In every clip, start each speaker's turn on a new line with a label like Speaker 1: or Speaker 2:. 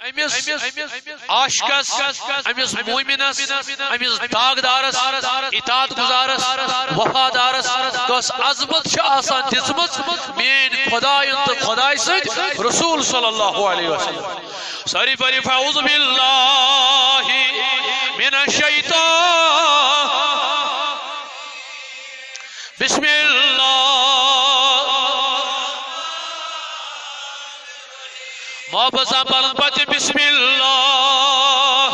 Speaker 1: امس عاشقس امس مومنس امس داغدارس اطاعت گزارس وفادارس کس عظمت آسان دزمت مین خدای تو خدای سد رسول صلی اللہ علیہ وسلم ساری پری فاعوذ باللہ من الشیطان بسم اللہ محبت سے پڑھن پتہ بسم اللہ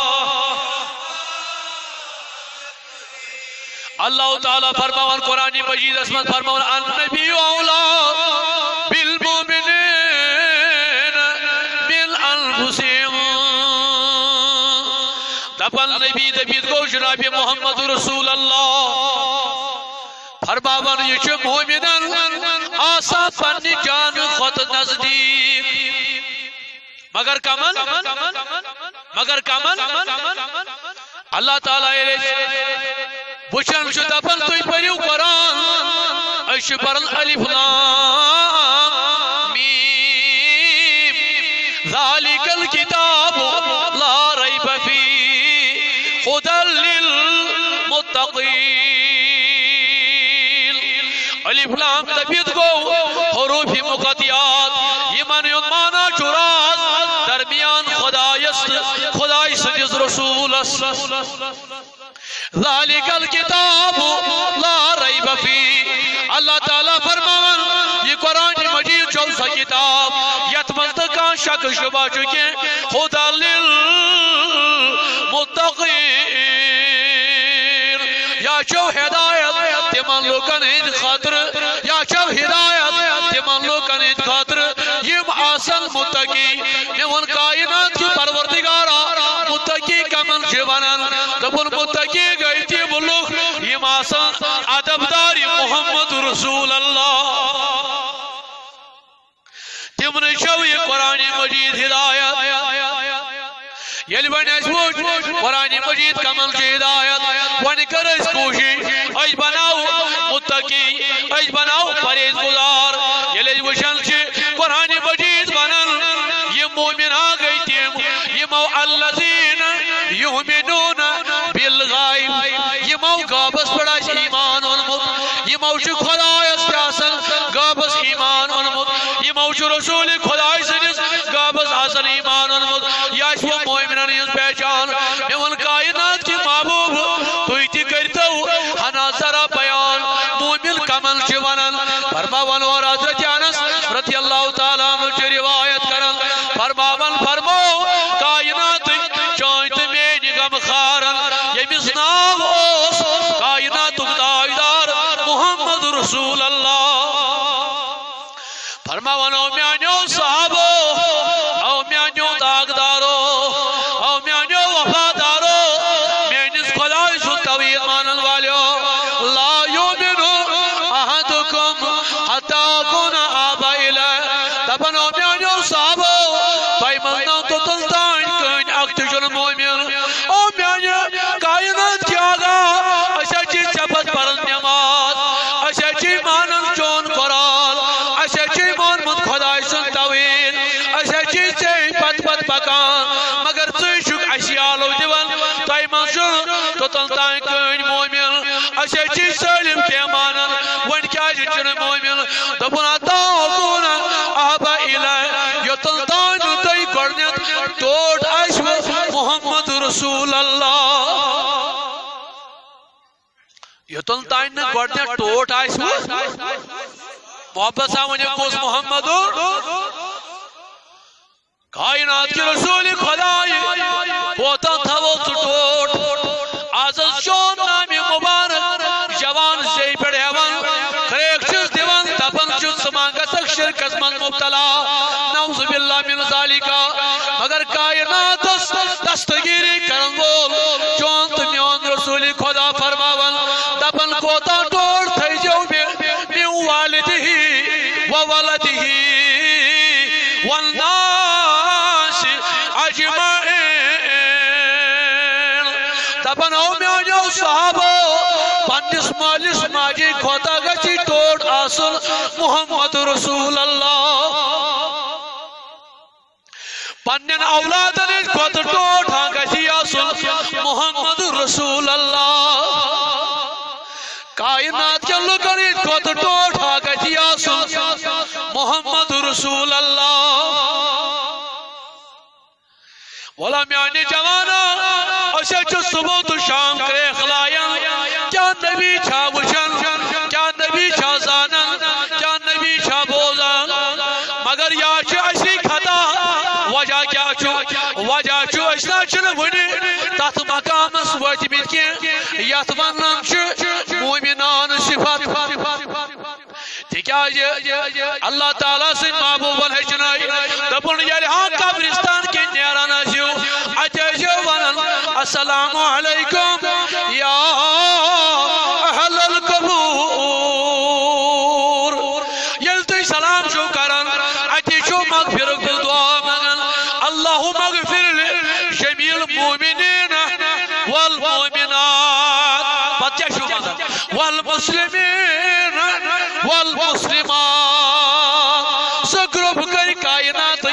Speaker 1: اللہ تعالیٰ فرماون قرآن مجید اسمت فرماون النبی اولا بالمؤمنین من انفسهم دپن نبی دبید کو جناب محمد رسول اللہ فرماون یہ چھ مومنن آسا پنی جان خود نزدیک مگر کمن اللہ تعالیٰ بچن چھ دپن تھی پریو قرآن اش پرن الف لام میم ذالک الکتاب لا ریب فیہ ھدی للمتقین الف لام دبید گو حروف مقطعات یمن مانا چراز درمیان خدای سجز رسول ذالک الکتاب لا ریب فیہ اللہ تعالیٰ فرماون یہ قرآن مجید چل سا کتاب یتمنت کا شک شبہ چکے خدا للمتقین یا چو ہدایت تمن لوکن ہند خاطر یا چو ہدایت تمن لوکن ہند خاطر یم آسن متقی یون کائنات کی پروردگارا متقی کمن جوانن دبن متقی گئی تھی بلوک یم آسن عدبداری محمد رسول اللہ تمن شوی قرآن مجید ہدایت یل بن اسوچ قرآن مجید کمل کی ہدایت ون کر اس کوشش اج بناو متقی اج بناو پرہیز گزار یل وشن چھ قرآن مجید بنن یہ مومن آ گئی تیم یمو الذین یؤمنون بالغیب یمو غابس پڑا ایمان اونمت یمو چھ خدایس پیاسن غابس ایمان اونمت یمو چھ رسول خدای سنس غابس حسن ایمان اونمت یا چھ مومنن ہنز پہچان میون کائنات کی محبوب تھی تہ کرتو ہنا ذرا بیان مومن کمن چھ ونن فرماون اور حضرت انس رضی اللہ تعالیٰ عنہ چھ روایت کرن فرماون فرمو کائنات چانت میری غم خارن یمس نام اوس کائنات دائدار محمد رسول اللہ فرماون او میانیو صحابو او میانیو داغدارو او میانیو وفادارو مینس خدای سو توحید مانن والیو لا یؤمنو احدکم حتی اکون آبا الیہ دپن او میانیو صحابو تائی مننا تو تلتائن کن اکتشن مومن او میانیو کائنات کی آگا اشا چی چپت پرن نماز اشا چی مانن چون قرآن اشا چی مانمت خدای سن توحید اشا چی چی پت پکان مگر تی شک اشیالو دیون تائی منشن تو تلتائن کن مومن اشا چی سلم کے مانن ون کیا جن مومن دپنا تاکون آبا الہ یہ تلتائن تی کرنیت توٹ عشو محمد رسول اللہ یہ تلتائن کرنیت توٹ عشو محبت سامنے کس محمد کائنات کی رسول خدای پوتا تھا وہ ٹوٹ آزل شون نامی مبارک جوان سے پڑے ون کریک چیز دیوان تپن چیز سمانگا تک شرکت من مبتلا نعوذ باللہ من ذالکا مگر کائنات دستگیری کرن بول چون تمیون رسول خدا فرماون تپن کوتا ٹوٹ تھے جو میں والدہی وولدہی والناس اجمعین دپن او میانیو صحابو پنس مالس ماجی کھوتا گچی ٹوٹ آسل محمد رسول اللہ پنن اولادن کھت ٹوٹھا گژھِ آسُن محمد رسول اللہ کائنات کے لوکن کھت ٹوٹھا گژھِ آسُن محمد رسول اللہ ولا میانی جوانا اسے چھ صبح تو شام کرے خلائیں کیا نبی چھا وچن کیا نبی چھا زانن کیا نبی چھا بوزن مگر یا چھ اسی خطا وجہ کیا چھ اسنا چھن ونی تات مقامس واتمت کی یت ونن چھ مومنان صفات تکیاز اللہ تعالیٰ سے محبوبن ہچنائی دپن یل ہاں قبرستان کے نیران آسیو اچھو ونن السلام علیکم یا اہل القبور یل تو سلام شو کرن اچھو مغفرت دعا منن اللہم اغفر لجمیع المؤمنین والمؤمنات پتہ شو منن والمسلمین والمسلمات سگروپ کر کائنات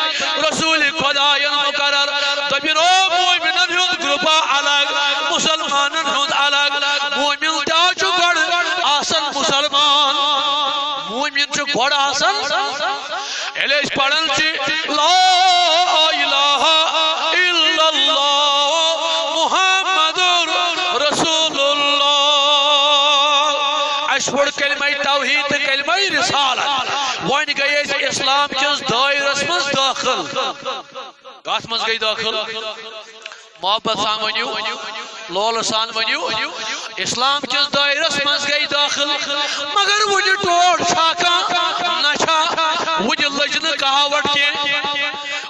Speaker 1: رسول خدایان مقرر دبن او مومنن ہند گروپا الگ مسلمانن ہند الگ مومن تاچو گڑ آسن مسلمان مومن چو گڑ آسن الیس پڑھن چی لا الہ الا اللہ محمد رسول اللہ اشپڑ کلمہ توحید کلمہ رسالت وان گئی اسلام کس دائرس مز داخل کات مز گئی داخل محبت سان ونیو لول سان ونیو اسلام کس دائرس مز گئی داخل مگر وجہ ٹوٹ چھاکا نچھا وجہ لجن کہاوٹ کے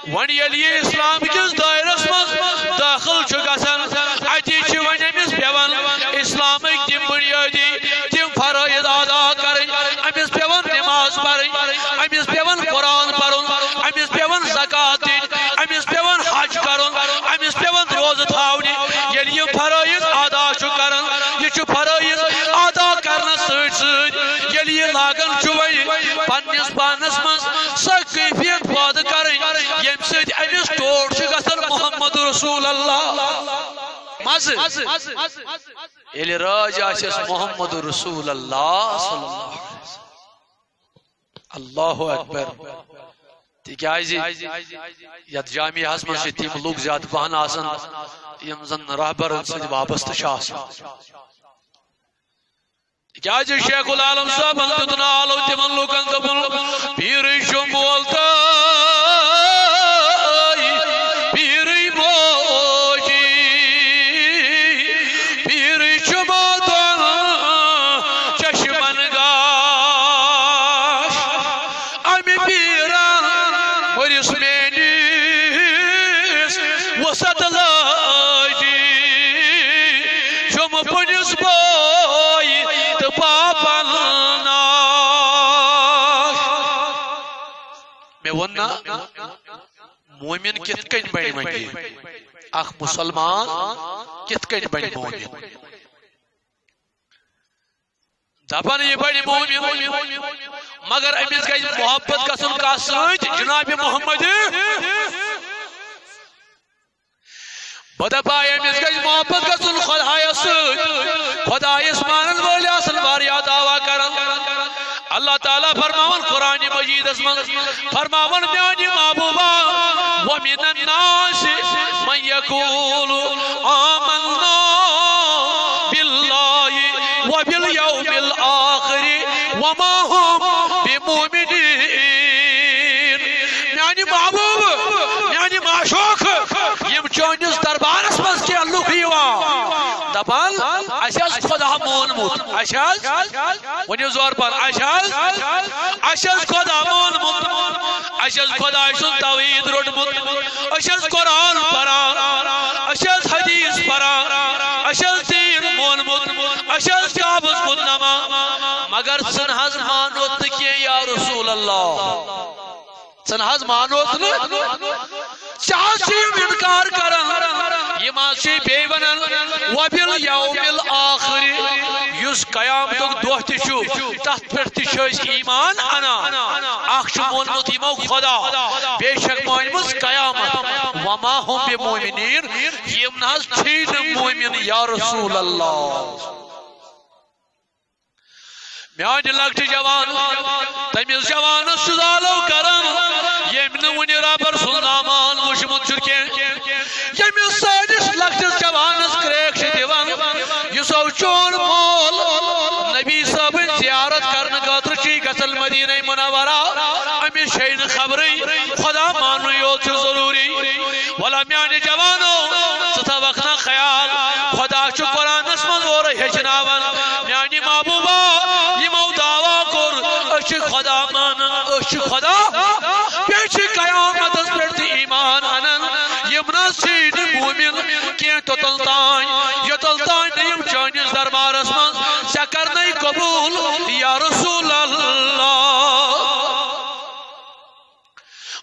Speaker 1: ون یلی اسلام کس دائرس مز داخل چھ گژھان اتی چھ ون امس پیوان اسلامک تم بنیادی تم فرائض ادا کرن امس پیوان نماز پرن امس پیوان قرآن پرن امس پیوان زکات دن امس پیوان حج کرن امس پیوان روز تھاونی یلی یہ فرائض ادا چھ کرن یہ چھ فرائض ادا کرنا سۭتۍ سۭتۍ یلی یہ لاگن چھ وۄنۍ پننس پانس مز سۄ کیفیت پٲدٕ کرٕنۍ ییٚمہِ سۭتۍ أمِس ٹوٹھ چھُ گژھان محمد رسول اللہ مزٕ ییٚلہِ راج آسٮ۪س محمد رسول اللہ صلی اللہ اکبر تکیازِ یتھ جامعہس منٛز چھِ تِم لُکھ زیادٕ پہن آسان یِم زن رہبرن سۭتۍ وابستہٕ چھِ آسان تکیازِ شیخ العالم صٲبن دیُت نالو تِمن لُکن دوٚپُن پیٖرٕے چھُ مولتہٕ مومن کت کن بن منجی اخ مسلمان کت کن بن مومن دپن یہ بن مومن مگر امس گئی محبت گھن کس ست جناب محمد بدپا امس گئی محبت گھن خدایس ست خدایس مانن ول آسن واریاہ دعویٰ کرن اللہ تعالیٰ فرماون قرآن مجید فرماون میانی محبوبہ وَمِنَ النَّاسِ مَنْ يَقُولُ آمَنَّا بِاللَّهِ وَبِالْيَوْمِ الْآخِرِ وَمَا هُمْ بِمُؤْمِنِينَ میانی محبوب میانی معشوق یم چونس دربارس مز کیا لوک یوان دپان اساس خدا مونمت اساس ونیو زور پان اساس خدا مونمت اساس خدا سن توحید روٹمت اساس قرآن پران اساس حدیث پران اساس دین مونمت اساس کعبس کن نما مگر سن حض مانوت کی یا رسول اللہ سن حض مانوت چاہتی انکار کرن یہ ماسی بے ونن وَبِالْيَوْمِ الْآخِرِ یس قیامتک دۄہ تہِ چھُ تتھ پٮ۪ٹھ تہِ چھِ أسۍ ایمان انا اکھ چھُ مونمُت یِمو خدا بے شک مٲنمٕژ قیامت وما هم بمؤمنين یم ناز چھین مومن یا رسول اللہ میان لکٹ جوان تمیز جوان سزالو کرن یم نونی رابر سلنامان وشمت چرکے یم سانس لکٹ جوانس کریک دیوان یسو چون مول نبی صاحب زیارت کرن خاطر چی گسل مدینہ منورہ امی شین خبری خدا مانو یوت ضروری ولا میان جوانو ستا وقتنا خیال خدا چو قرآن اسمد اور ہجناون میانی محبوبہ یمو دعوا کر اچھ خدا مانن اچھ خدا پیچھ قیامت اس پرتی ایمان انن یمنا سید مومن کی تلتائیں یہ تلتائیں نیم چانیز دربار اسمان سکر نہیں قبول یا رسول اللہ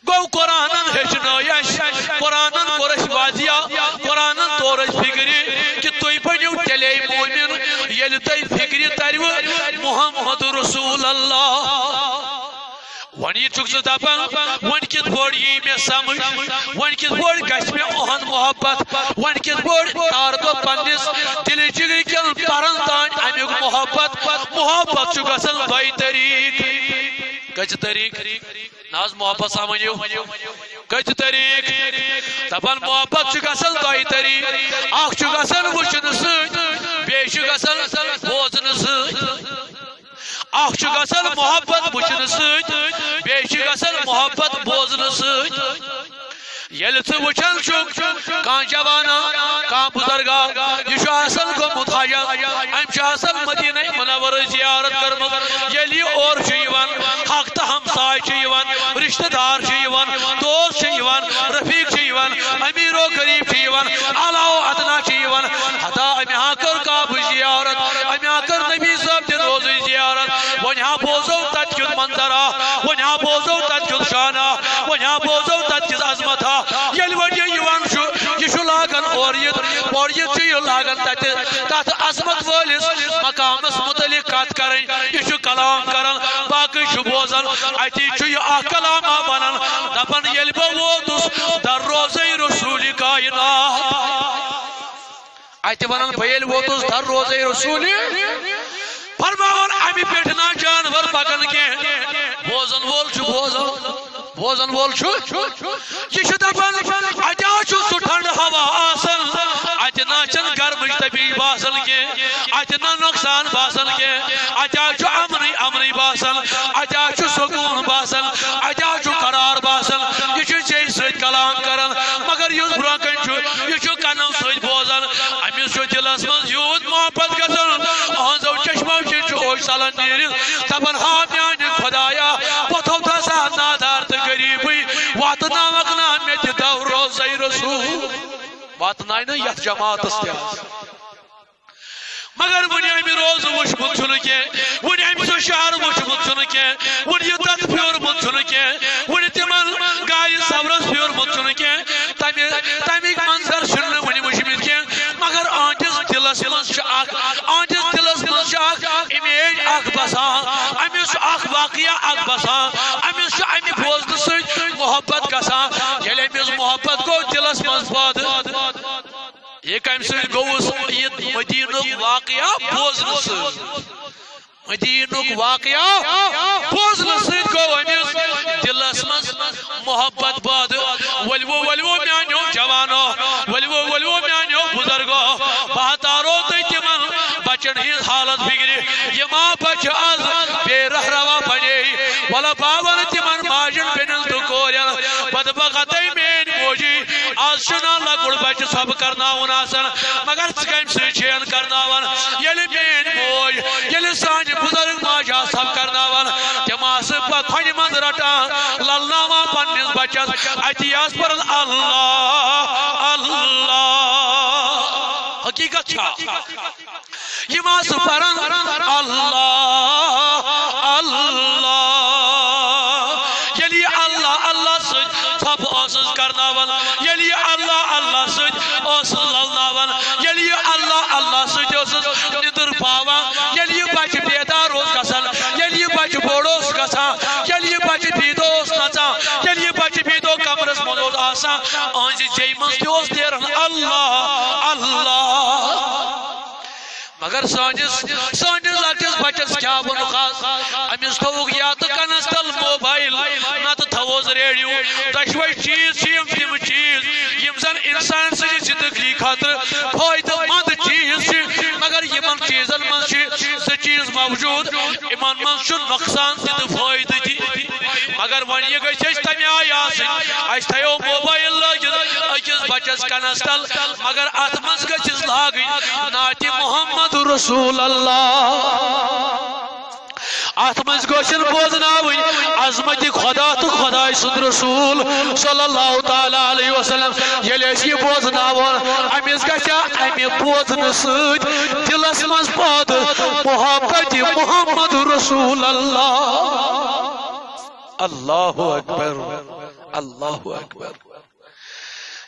Speaker 1: گو قرآنن ہجنایش قرآنن قرش وادیا قرآنن تورش فکری کہ توی بنیو تلی مومن یل تی فکری تریو محمد رسول اللہ ونی چک سے دپن ون کت بوڑ یہ میں سمجھ ون کت بوڑ گش میں اہن محبت ون کت بوڑ تارگو پنس دل جگر کل پرن تان امیک محبت چک اصل بائی طریق کچھ طریق ناز محبت سامنیو کچھ طریق دپن محبت چک اصل بائی طریق آخ چک اصل وچن سوچ بے چک اصل بوزن سوچ آخ چک اصل محبت وچن سوچ بے چک اصل محبت بوزن سوچ یل سے وچن چک کان جوانا کان بزرگا یہ اصل کو متحیا ام اصل مدینہ منور زیارت کرمت یلی اور شیوان حق تا ہمسائے شیوان رشتہ دار شیوان دوست شیوان رفیق شیوان امیر و غریب شیوان اعلی و ادنا شیوان حتا ام یہاں کر کعب زیارت ام یہاں کر نبی صاحب دی روز زیارت وہ یہاں بوزو تت کیوں منظرہ وہ یہاں بوزو تت کیوں شانہ وہ یہاں بوزو تت کیوں عظمتہ یل وجہ یوان شو یہ شو لاغن اور یہ چیو لاغن تات عظمت والس مقامس متعلق کات کریں یہ شو کلام کرن باقی شو بوزن ایتی چو یہ آہ کلام آبانن دپن یل بوودس در روزی رسول کائنات ایتی ونن بیل وودس در روزی رسول فرماون امی پیٹھنا جانور پکن کے بوزن وول چھو بوزن وول چھو یہ چھو دپن اجا چھو سٹھنڈ ہوا آسن اجنا چن گرمش طبی باسن کے اجنا نقصان باسن کے اجا چھو امنی باسن اجا چھو سکون باسن اجا چھو قرار باسن یہ چھو چیز سوید کلام کرن مگر یوز براکن چھو یہ چھو کنم سوید بوزن امیز چھو دلس من یود محبت گزن آنزو چشمو چھو اوش سالن نیرن دپن ہاں میانی خدایا پتھو تھا ساتھ نادار تا غریبی واتنا وقنا میت دور روزی رسول واتنا نا یت جماعت استیاز مگر ونی امی روز وشمت چھنکے ونی امی سو شہر وشمت چھنکے ونی تت پیور مت چھنکے ونی تمن گائی سورس پیور مت چھنکے تمیک منظر چھنن ونی وشمت کے مگر آنجز دلس من شاک آنجز دلس من شاک امیج اخ بسان امی سو اخ واقعہ اخ بسان امی سو امی بوزن سوچ محبت گسان یلی امیز محبت کو دلس من باد یہ کم سے گوس یہ مدینک واقعہ بوزن سے مدینک واقعہ بوزن سے گو امیز دلس من محبت باد ولو میانیو جوانو ولو میانیو بزرگو بہتارو تیتمن بچن ہیز حالت بگری یہ ماں بچ آز بے رہ روا بنے والا باور تمن ماجن بینل تو کوریا بدبغتی مین موجی آز شنا لگوڑ بچ سب کرنا وناسن مگر سکیم سے چین کرنا ون یلی مین موج یلی سانج بزرگ ماجا سب کرنا ون تماس پا کھنی مند رٹا للناما پنیز بچت ایتیاز پر اللہ اللہ حقیقت چھا یہ ماس پرن اللہ اللہ یلی اللہ اللہ سج تھپ اوسز کرنا ون یلی اللہ اللہ سج اوسز للنا ون یلی اللہ اللہ سج اوسز ندر پاوا یلی بچ بیدار روز گسن یلی بچ بوڑوس گسا یلی بچ بیدوس نچا یلی بچ بیدو کمرس منوز آسا آنجی جی مگر سانس لکٹس بچس کیا ونخاس امس تھوک یا تو کنس تل موبائل نت تھوس ریڈیو دشوے چیز تم چیز یم زن انسان سن زندگی خاطر فائدہ مند چیز مگر یمن چیزن من سے چیز موجود یمن من نقصان تہ فائدہ تہ مگر ون یہ گھس تمہ آئی آس تھو موبائل لگت اکس بچس کنس تل مگر ات مز گھس لاگن نعت محمد رسول اللہ ات مز گوشن بوزناوین عظمت خدا تو خدا سند رسول صلی اللہ تعالی علیہ وسلم یلی اس یہ بوزناون امس گچا امی بوزن سۭتۍ دلس مز پاد محبت محمد رسول اللہ اللہ اکبر اللہ اکبر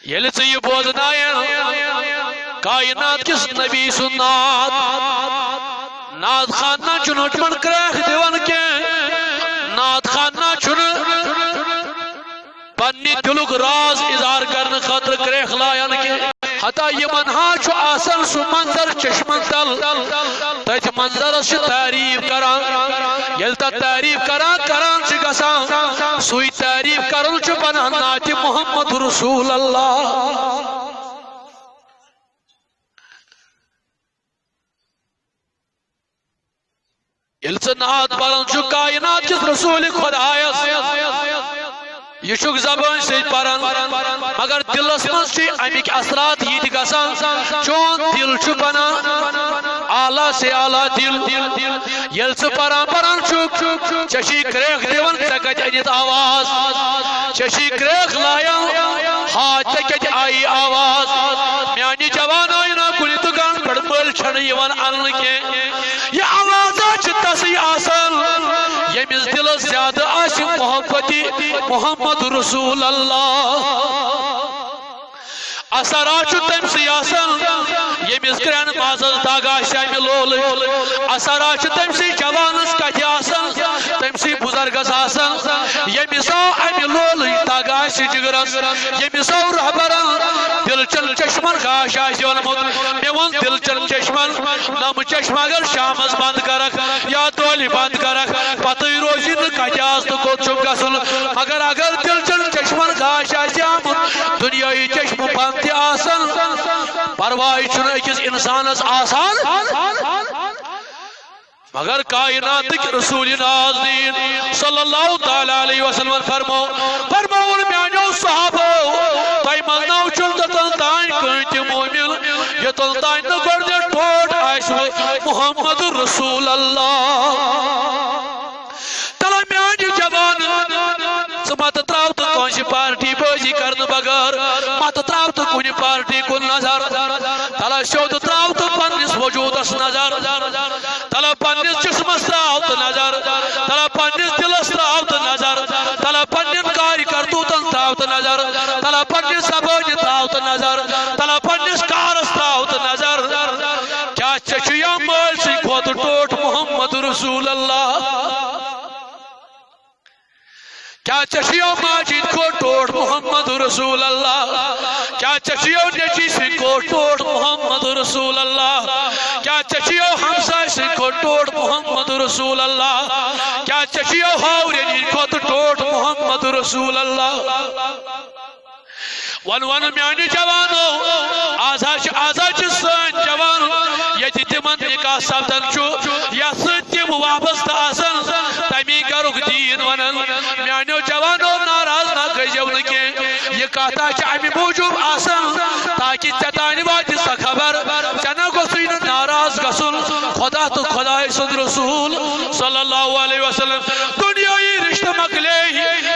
Speaker 1: یلی ژٕ یہ بوزناین کائنات کس نبی سُنٛد نعت خانہ چُنو چمن کریخ دیوان کے نعت خانہ چُن پنی دلک راز اظہار کرنے خاطر کریخ لائن کے حتی یمن ہاں چھو آسن سو منظر چشمن تل تیت منظر سے تعریف کران یلتا تعریف کران سے گسان سوئی تعریف کرن چھو بنا نعت محمد رسول اللہ یلسا نعت پرن چھو کائنات کس رسول خدایس یہ چھک زبان سے پرن مگر دلس مز چھ امیک اثرات یہ گسان چون دل چھ بنان اعلیٰ سے اعلیٰ دل یلسا پرن چھک چشی کریخ دیون تکت انیت آواز چشی کریخ لائن ہاتھ تکت آئی آواز میانی جوان آئینا کلی دکان پڑ مل چھن یوان ان کے یہ آوازات چھ تسی آسان یمیز دل زیادہ آش محبتی محمد رسول اللہ اثرات تم سیاسن یمیز کرن مازل داگا شامل لول اثرات تم سی جوانس کتھ آسن تم سی بزرگس آسن یمیز امی لول داگا سی جگرس یمیز رہبرن دل چن چشمن گاش آس ونمت مے ون دل چن چشمن نم چشم اگر شامس بند کرک یا دولی بند کرک پتہ روزی کتھ آس تو کوت چھم گسن مگر اگر دل چن چشمن گاش آس آمت دنیای چشم بند آسان پروائی چھن اکس انسانس آسان مگر کائنات کے رسول نازنین صلی اللہ تعالی علیہ وسلم فرماؤن میانیو صحابو تائی مزناو چھن تتن تائن کنت مومن یہ تن تائن نگر دے ٹھوٹ آئیسو محمد رسول اللہ تلا میانی جوان مت تراو تو کونسی پارٹی بازی کرن بغیر مت تراو تو کنی پارٹی کن نظر تلا شود تراو تو پنس وجودس نظر تلا پنس جسمس تراو تو نظر تلا پنس دلس تراو تو نظر تلا پنن کاری کرتوتن تراو تو نظر تلا پنس سباج تراو تو نظر تلا پنس کارس تراو تو نظر کیا چچیا مال سی کھوت ٹوٹ محمد رسول اللہ کیا چشیو ماجد کو ٹوٹ محمد رسول اللہ کیا چشیو نیچی سے کو ٹوٹ محمد رسول اللہ کیا چشیو حمزہ سے کو ٹوٹ محمد رسول اللہ کیا چشیو ہاورینی کو ٹوٹ محمد رسول اللہ ون میانی جوانو آزاش سن جوانو یتی تمن نکاح سبدن چھو یا ستیم وابست آسن تمی کرک دین ونن میانیو جوانو ناراض نہ گئیو نکے یہ کہتا چاہمی موجود آسن تاکہ چتانی واتی سا خبر چنا کو سین ناراض گسن خدا تو خدا سند رسول صلی اللہ علیہ وسلم دنیای رشتہ مکلے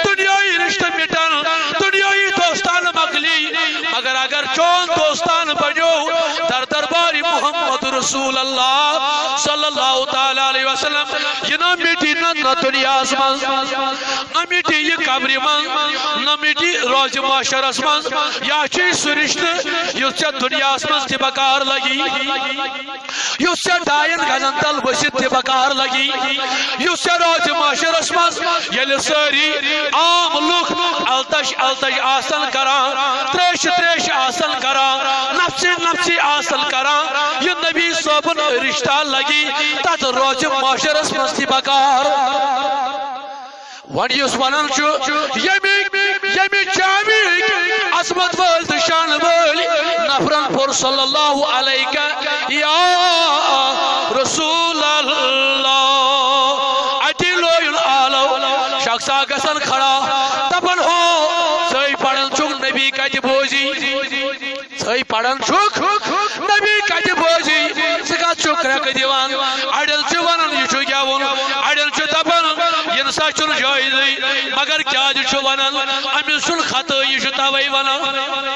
Speaker 1: دنیای رشتہ مٹن دنیای دوستان مکلی مگر اگر چون دوستان بنو در درباری محمد رسول اللہ صلی اللہ تعالی علیہ وسلم یہ نہ میٹی نہ دنیا آسمان نہ میٹی یہ قبری من نہ میٹی روز معاشر آسمان یا چی سرشت یس چا دنیا آسمان تی بکار لگی یس چا ڈائن گزن تل بسید تی بکار لگی یس چا روز معاشر آسمان یل ساری عام لوگ التش آسن کران تریش آسن کران نفسی آسن کران یہ نبی صوبن رشتہ لگی تات روچ معاشرس مستی بکار ونیس ونن یمی جامی عظمت ول تو شان ول نفرن پور صلی اللہ علیہ یا رسول اللہ اتی لوین آلو شخصا گسن کھڑا دپن ہو سی پڑھن چک نبی کت بوزی سی پڑھن چک نبی کت بوزی سکا چک رک دیوان اڑل چھ ونن یہ چھ گیون اڑل چھ دپن یہ سا چھ جائز مگر کیا چھ ونن امس چھ خطا یہ چھ توے ونن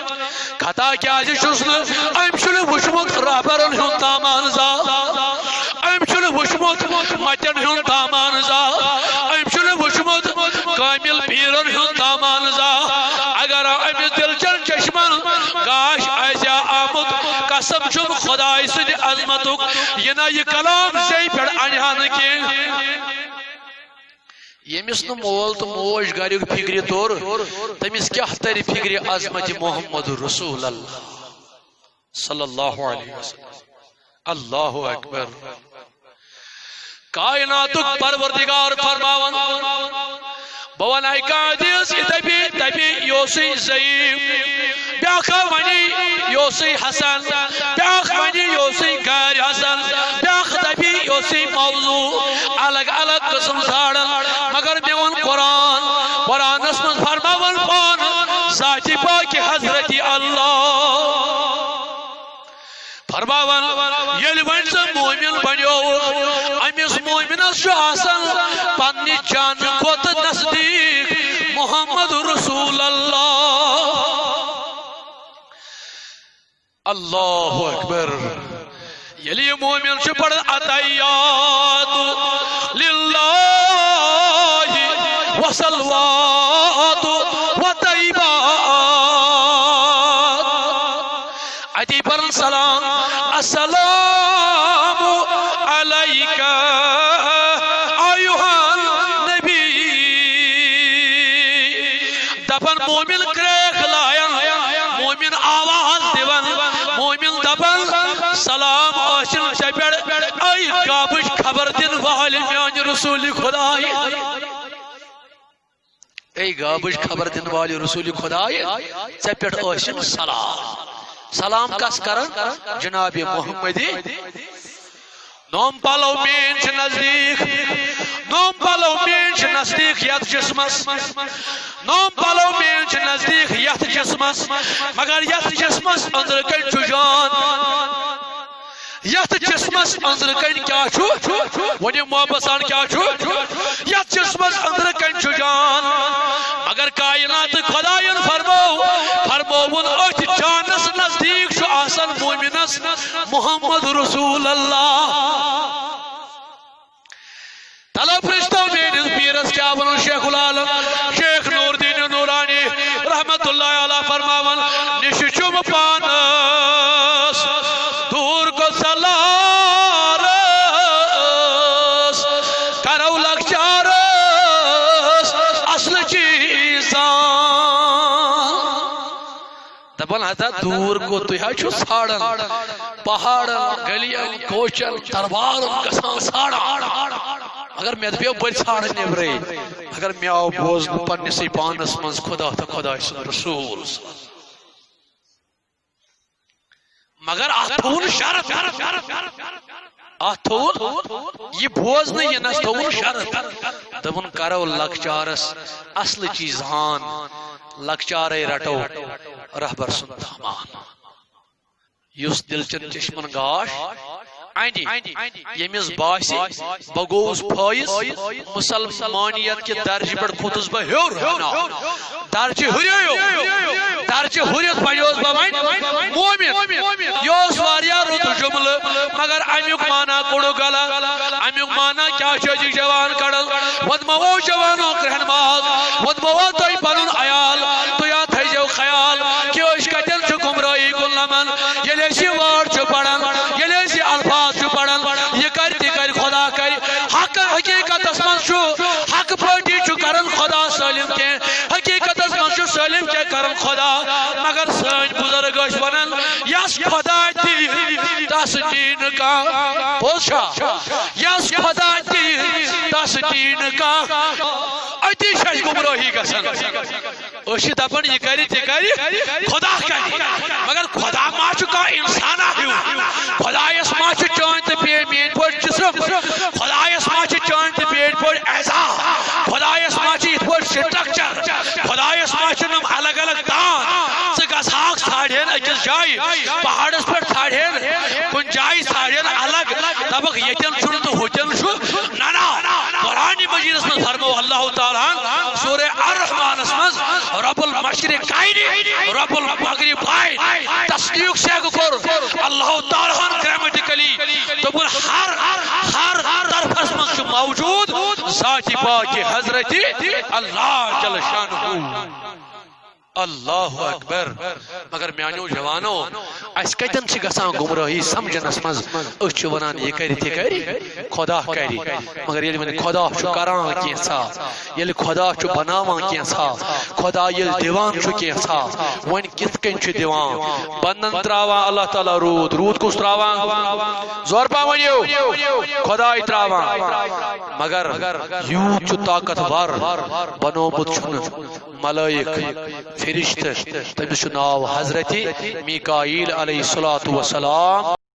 Speaker 1: خطا کیا چھس ام چھ وچھمت رہبرن ہن تامان زا ام چھ وچھمت متن ہن تامان زا ام چھ وچھمت کامل پیرن ہن تامان زا اگر امس دل چن چشمن کاش ایسا آمد قسم چھم خدای سن عظمتک یہ نہ یہ کلام زی پڑ انہان کے یمس نو مول تو موج گریک فکری طور تمس کیا تری فکری عظمت محمد رسول اللہ صلی اللہ علیہ وسلم اللہ اکبر کائناتک پروردگار فرماون بوان حدیث دبی یوسی ضعیف بیاکھا ونی یوسی حسن بیاکھ ونی یوسی غیر حسن بیاکھ دبی یوسی موضوع الگ الگ قسم ژھانڈن مگر میون قرآنس من فرماون پان ذات پاک حضرت اللہ فرماون یل ون سا مومن بنیو امس مومنس آسان پنہ جان کھوت نزدیک محمد رسول اللہ اللہ اکبر یلی مومن چھ پڑھ عطیات للہ وصلوات وطیبات اتی پر سلام السلام علیکہ ایوہ نبی دپن مومن کریک لائن مومن آواز دیون مومن دپن سلام آشن چپڑ ای گابش خبر دن والی میان رسول خدای ای گابش خبر دن والی رسول خدای چپڑ آشن سلام کس کرن جناب محمدی نوم پالو مین چھ نزدیک نوم پالو مین چھ نزدیک یت جسمس نوم پالو مین چھ نزدیک یت جسمس مگر یت جسمس اندر کن چھ جان یت جسمس اندر کن کیا چھو ونی محبسان کیا چھو یت جسمس اندر کن چھ جان مگر کائنات خداین فرموون اچھ جانس نزدیک چھو آسان مومنس محمد رسول اللہ طلب فرشتو مینس پیرس کیا ونو شیخ العالم شیخ نور دین نورانی رحمت اللہ علیہ فرماون نشچم پانس دور کو سلارس کرو لکچارس اصل چیزان دبن حضا دور کو تو چھو ساڑن پہاڑن گلیاں کوچن دربارن گسان ساڑن اگر میں دبیو بڑی ساڑن نیبرے اگر میں آو بوزن پنی سی پانس منز خدا تا خدا اسم رسول مگر آتھون شرط آتھون یہ بوزن یہ نستون شرط دبن کرو لکچارس اصل چیزان لکچارے رٹو رہبر سن تامان یس دلچن چشمن گاش آئندی یمیز باسی بگوز پھائیس مسلمانیت کے درج پر کھوتس با ہیور ہونا درج ہوریت پانیوز با مومن یوس واریا رو تو جمل مگر امیوک مانا کڑو گلا امیوک مانا کیا شجی جوان کڑل ودمو جوانوں کرہن باز ودمو توی پنن عیال تو یا تھے جو خیال کہ اس کا دل چکم رائی کل نمن یہ لیسی وار چو پڑن یہ لیسی الفاظ چو پڑن یہ کرتی کر خدا کر حق حقیقت اسمان شو حق پوٹی چو کرن خدا سالم کے حقیقت اسمان شو سالم کے کرن خدا مگر سانج بزرگش ونن یس خدا دی تس دین کا پوشا یس خدا دی تس دین کا اتی شاید گمراہی گسن اوشی دپن یہ کری تی کری خدا کری مگر خدا ماچو کا انسان آہیو خدا اس ماچو چونت پیٹ مین پوٹ جسم خدا اس ماچو چونت پیٹ پوٹ ایزا خدا اس ماچو پوٹ سٹرکچر خدا اس ماچو نم الگ الگ دان سے گساک ساڑھین اکس جائی پہاڑس پر ساڑھین کن جائی ساڑھین الگ تبک یتن چھوڑ تو ہوتن چھو نانا قرآن مجید اس میں فرمو اللہ تعالیٰ سورہ الرحمن اس میں رب المشرق قائنی رب المغرب قائن تصدیق سے کر اللہ تعالیٰ گرامیٹیکلی تو بول ہر طرف اس میں موجود ذات پاک حضرت اللہ جل شانہ اللہ اکبر مگر میانیو جوانو اس کتن چھ گسان گمراہی سمجھنس مز اچھ ونان یہ کری تی کری خدا کری مگر یلی من خدا چھ کران کینسا یلی خدا چھ بناوان کینسا خدا یل دیوان چھ کینسا ون کت کن چھ دیوان بندن تراوان اللہ تعالی رود کس تراوان زور پا ونیو خدا تراوان مگر یوں چھ طاقت ور بنو مت چھن ملائک فرشتہ تمس ناو حضرت میکائیل علیہ الصلوۃ والسلام